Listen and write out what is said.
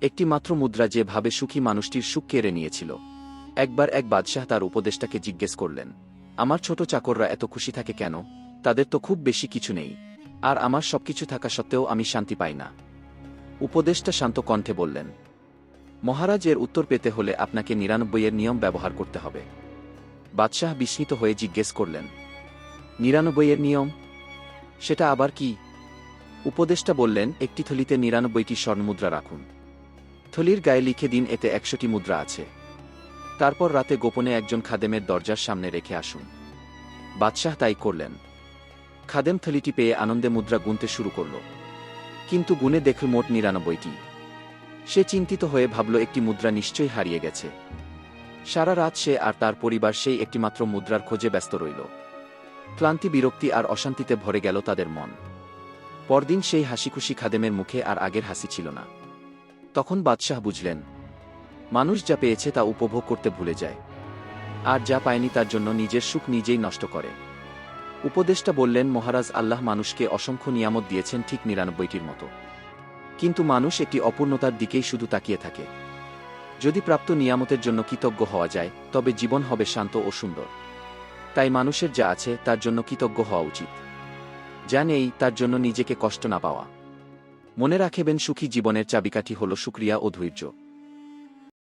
একটি মাত্র মুদ্রা যে ভাবে সুখী মানুষটির সুখ কেড়ে নিয়েছিল। একবার এক বাদশাহ তার উপদেষ্টাকে জিজ্ঞেস করলেন, আমার ছোট চাকররা এত খুশি থাকে কেন? তাদের তো খুব বেশি কিছু নেই, আর আমার সবকিছু থাকা সত্ত্বেও আমি শান্তি পাই না। উপদেষ্টা শান্ত কণ্ঠে বললেন, মহারাজ, এর উত্তর পেতে হলে আপনাকে ৯৯-এর নিয়ম ব্যবহার করতে হবে। বাদশাহ বিস্মিত হয়ে জিজ্ঞেস করলেন, ৯৯-এর নিয়ম? সেটা আবার কি? উপদেষ্টা বললেন, একটি থলিতে ৯৯টি স্বর্ণমুদ্রা রাখুন। থলির গায়ে লিখে দিন এতে ১০০টি মুদ্রা আছে। তারপর রাতে গোপনে একজন খাদেমের দরজার সামনে রেখে আসুন। বাদশাহ তাই করলেন। খাদেম থলিটি পেয়ে আনন্দে মুদ্রা গুনতে শুরু করল, কিন্তু গুনে দেখল মোট ৯৯টি। সে চিন্তিত হয়ে ভাবল একটি মুদ্রা নিশ্চয়ই হারিয়ে গেছে। সারা রাত সে আর তার পরিবার সেই একটিমাত্র মুদ্রার খোঁজে ব্যস্ত রইল। ক্লান্তি, বিরক্তি আর অশান্তিতে ভরে গেল তাদের মন। পরদিন সেই হাসিখুশি খাদেমের মুখে আর আগের হাসি ছিল না। তখন বাদশাহ বুঝলেন, মানুষ যা পেয়েছে তা উপভোগ করতে ভুলে যায়, আর যা পায়নি তার জন্য নিজের সুখ নিজেই নষ্ট করে। উপদেষ্টা বললেন, মহারাজ, আল্লাহ মানুষকে অসংখ্য নিয়ামত দিয়েছেন ঠিক ৯৯টির মতো, কিন্তু মানুষ একটি অপূর্ণতার দিকেই শুধু তাকিয়ে থাকে। যদি প্রাপ্ত নিয়ামতের জন্য কৃতজ্ঞ হওয়া যায়, তবে জীবন হবে শান্ত ও সুন্দর। তাই মানুষের যা আছে তার জন্য কৃতজ্ঞ হওয়া উচিত, যা নেই তার জন্য নিজেকে কষ্ট না পাওয়া। মনে রাখবেন, সুখী জীবনের চাবিকাঠি হল শুকরিয়া ও ধৈর্য।